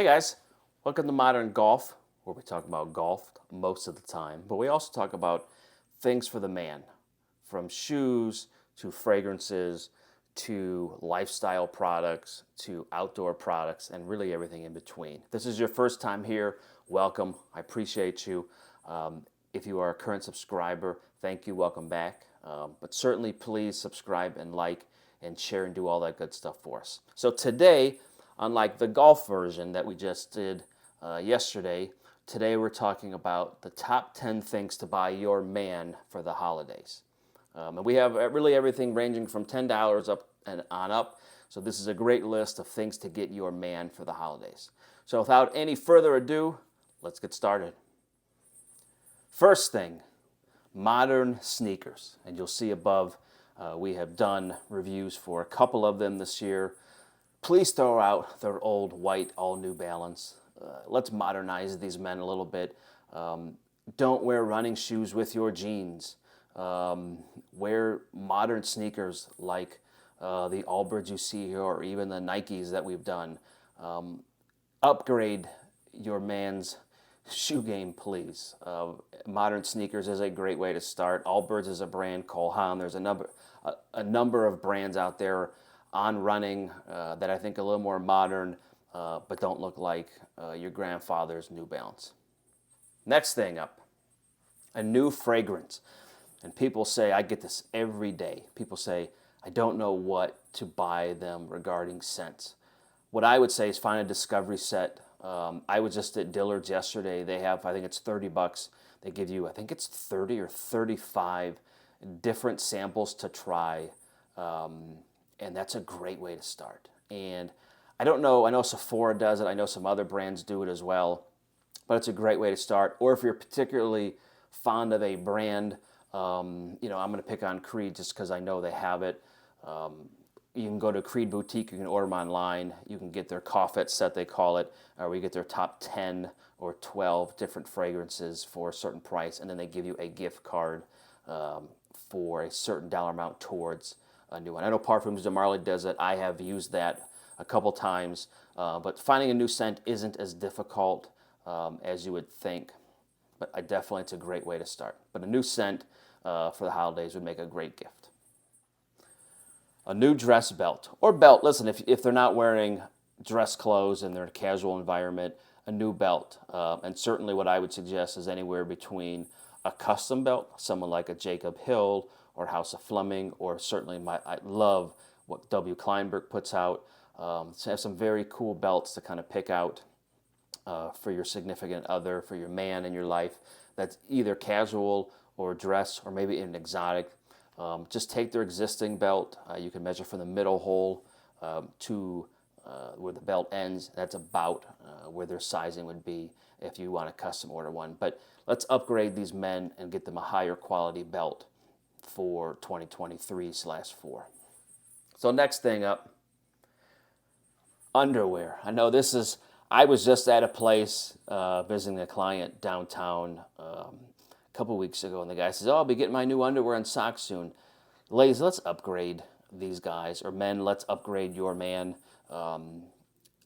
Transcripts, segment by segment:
Hey guys, welcome to Modern Golf, where we talk about golf most of the time, but we also talk about things for the man, from shoes to fragrances to lifestyle products to outdoor products and really everything in between. If this is your first time here, welcome. I appreciate you. If you are a current subscriber, thank you, welcome back. But certainly please subscribe and like and share and do all that good stuff for us. So today, unlike the golf version that we just did yesterday, today we're talking about the top 10 things to buy your man for the holidays. And we have really everything ranging from $10 up and on up. So this is a great list of things to get your man for the holidays. So without any further ado, let's get started. First thing, modern sneakers. And you'll see above, we have done reviews for a couple of them this year. Please throw out their old white all New Balance. Let's modernize these men a little bit. Don't wear running shoes with your jeans. Wear modern sneakers like the Allbirds you see here, or even the Nikes that we've done. Upgrade your man's shoe game, please. Modern sneakers is a great way to start. Allbirds is a brand. Cole Haan. There's a number of brands out there on running that I think are a little more modern, but don't look like your grandfather's New Balance. Next thing up, a new fragrance. And people say, I get this every day. People say, I don't know what to buy them regarding scents. What I would say is find a discovery set. I was just at Dillard's yesterday. They have, I think it's $30. They give you, I think it's 30 or 35 different samples to try. And that's a great way to start. And I don't know, I know Sephora does it. I know some other brands do it as well. But it's a great way to start. Or if you're particularly fond of a brand, I'm going to pick on Creed just because I know they have it. You can go to Creed Boutique. You can order them online. You can get their coffee set, they call it, or you get their top 10 or 12 different fragrances for a certain price, and then they give you a gift card for a certain dollar amount towards a new one. I know Parfums de Marly does it. I have used that a couple times, but finding a new scent isn't as difficult as you would think. But it's a great way to start. But a new scent for the holidays would make a great gift. A new dress belt or belt. Listen, if they're not wearing dress clothes and they're in a casual environment, a new belt. And certainly what I would suggest is anywhere between a custom belt, someone like a Jacob Hill or House of Fleming, or certainly I love what W. Kleinberg puts out. So have some very cool belts to kind of pick out for your significant other, for your man in your life that's either casual or dress or maybe an exotic. Just take their existing belt. You can measure from the middle hole to where the belt ends. That's about where their sizing would be if you want to custom order one. But let's upgrade these men and get them a higher quality belt for 2023/4. So next thing up, underwear. I was just at a place visiting a client downtown a couple weeks ago, and the guy says, I'll be getting my new underwear and socks soon. Ladies, let's upgrade these guys, or men, let's upgrade your man.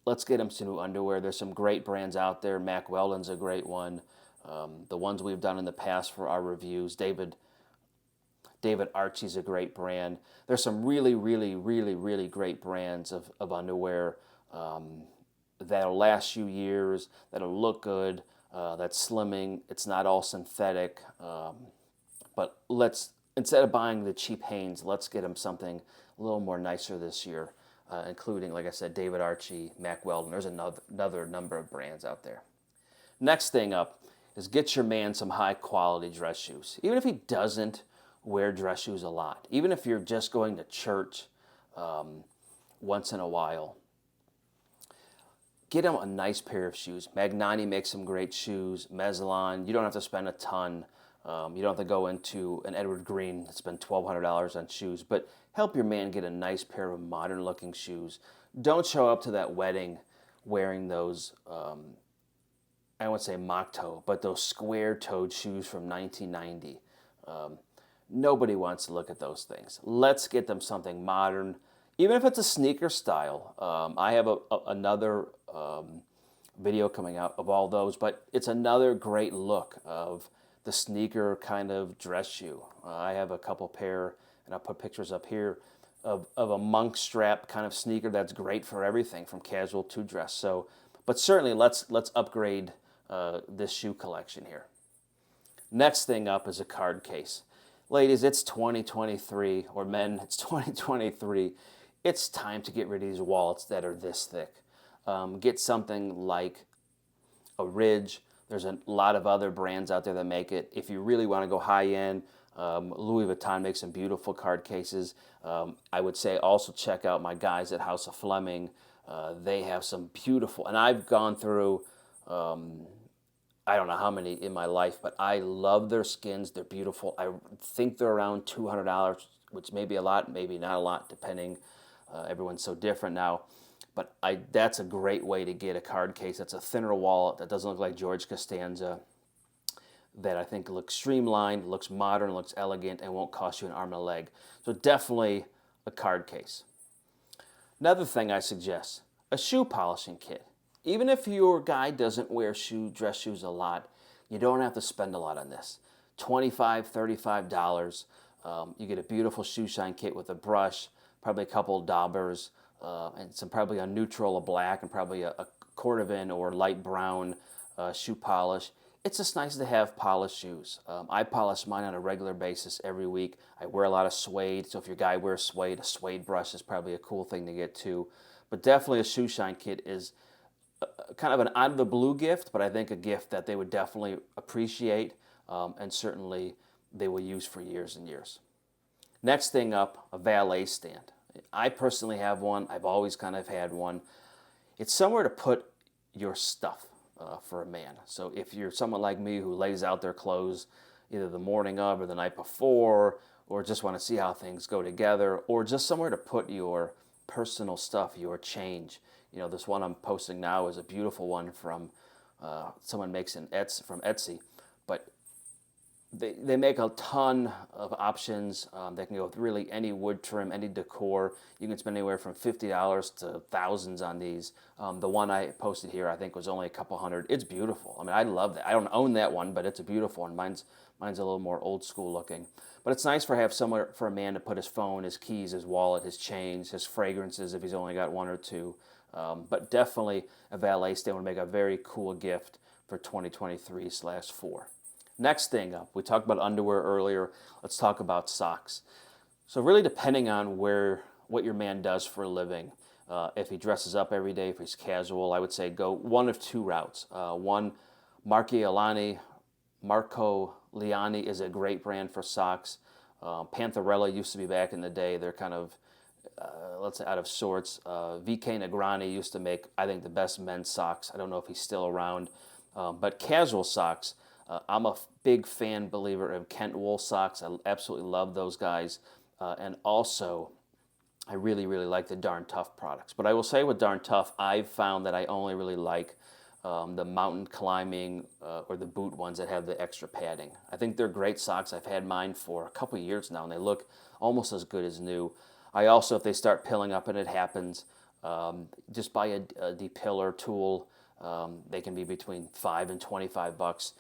Let's get him some new underwear. There's some great brands out there. Mack Weldon's a great one. The ones we've done in the past for our reviews, David Archie's a great brand. There's some really, really, really, really great brands of underwear that'll last you years, that'll look good, that's slimming. It's not all synthetic. But instead of buying the cheap Hanes, let's get them something a little more nicer this year, including, like I said, David Archie, Mack Weldon. There's another number of brands out there. Next thing up is get your man some high-quality dress shoes. Even if he doesn't wear dress shoes a lot, even if you're just going to church once in a while, get him a nice pair of shoes. Magnani makes some great shoes. Mezzalan, you don't have to spend a ton. You don't have to go into an Edward Green and spend $1,200 on shoes, but help your man get a nice pair of modern-looking shoes. Don't show up to that wedding wearing those, I won't say mock toe, but those square-toed shoes from 1990. Nobody wants to look at those things. Let's get them something modern, even if it's a sneaker style. I have another video coming out of all those. But it's another great look of the sneaker kind of dress shoe. I have a couple pair, and I'll put pictures up here, of a monk strap kind of sneaker that's great for everything from casual to dress. So, but certainly let's upgrade this shoe collection here. Next thing up is a card case. Ladies, it's 2023, or men, it's 2023. It's time to get rid of these wallets that are this thick. Get something like a Ridge. There's a lot of other brands out there that make it. If you really want to go high end, Louis Vuitton makes some beautiful card cases. I would say also check out my guys at House of Fleming. They have some beautiful, and I've gone through, I don't know how many in my life, but I love their skins. They're beautiful. I think they're around $200, which may be a lot, maybe not a lot, depending. Everyone's so different now. But that's a great way to get a card case. That's a thinner wallet that doesn't look like George Costanza, that I think looks streamlined, looks modern, looks elegant, and won't cost you an arm and a leg. So definitely a card case. Another thing I suggest, a shoe polishing kit. Even if your guy doesn't wear dress shoes a lot, you don't have to spend a lot on this. $25, $35. You get a beautiful shoe shine kit with a brush, probably a couple of daubers, and probably a neutral, a black, and probably a cordovan or light brown shoe polish. It's just nice to have polished shoes. I polish mine on a regular basis every week. I wear a lot of suede, so if your guy wears suede, a suede brush is probably a cool thing to get too. But definitely a shoe shine kit is kind of an out of the blue gift, but I think a gift that they would definitely appreciate, and certainly they will use for years and years. Next thing up, a valet stand. I personally have one. I've always kind of had one. It's somewhere to put your stuff for a man. So if you're someone like me who lays out their clothes either the morning of or the night before, or just want to see how things go together, or just somewhere to put your personal stuff, your change. You know, this one I'm posting now is a beautiful one from someone makes from Etsy, but they make a ton of options. They can go with really any wood trim, any decor. You can spend anywhere from $50 to thousands on these. The one I posted here, I think, was only a couple hundred. It's beautiful. I mean, I love that. I don't own that one, but it's a beautiful one. Mine's a little more old school looking. But it's nice have somewhere for a man to put his phone, his keys, his wallet, his chains, his fragrances if he's only got one or two. But definitely a valet stand would make a very cool gift for 2023/4. Next thing up, we talked about underwear earlier. Let's talk about socks. So really depending on what your man does for a living, if he dresses up every day, if he's casual, I would say go one of two routes. One, Marco Liani is a great brand for socks. Pantherella used to be back in the day. They're kind of, let's say, out of sorts. VK Negrani used to make, I think, the best men's socks. I don't know if he's still around. But casual socks, I'm a big fan, believer of Kent Wool socks. I absolutely love those guys. And also, I really, really like the Darn Tough products. But I will say with Darn Tough, I've found that I only really like the mountain climbing or the boot ones that have the extra padding. I think they're great socks. I've had mine for a couple of years now, and they look almost as good as new. I also, if they start pilling up, and it happens, just buy a depiller tool. They can be between $5 and $25.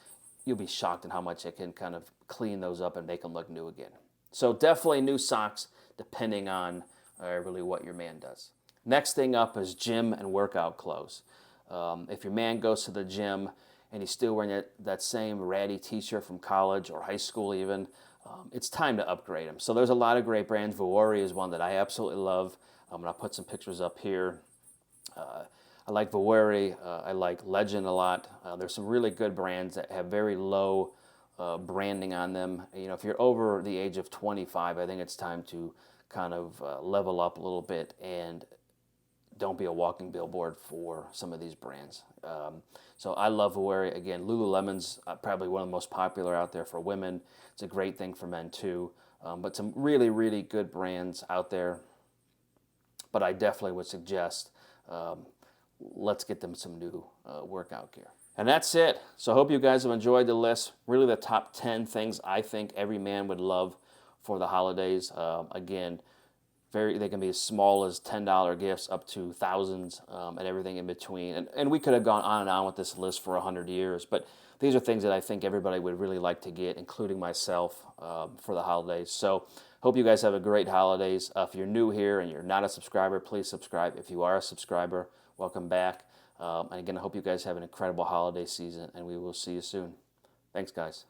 You'll be shocked at how much it can kind of clean those up and make them look new again. So definitely new socks, depending on really what your man does. Next thing up is gym and workout clothes. If your man goes to the gym and he's still wearing that same ratty t-shirt from college or high school even, it's time to upgrade him. So there's a lot of great brands. Vuori is one that I absolutely love. I'm going to put some pictures up here. I like Vuori. I like Legend a lot. There's some really good brands that have very low branding on them. You know, if you're over the age of 25, I think it's time to kind of level up a little bit and don't be a walking billboard for some of these brands. So I love Vuori. Again, Lululemon's probably one of the most popular out there for women. It's a great thing for men too. But some really, really good brands out there. But I definitely would suggest let's get them some new workout gear. And that's it. So I hope you guys have enjoyed the list. Really the top 10 things I think every man would love for the holidays. Again, they can be as small as $10 gifts up to thousands, and everything in between. And we could have gone on and on with this list for 100 years, but these are things that I think everybody would really like to get, including myself, for the holidays. So hope you guys have a great holidays. If you're new here and you're not a subscriber, please subscribe. If you are a subscriber, welcome back. And again, I hope you guys have an incredible holiday season, and we will see you soon. Thanks, guys.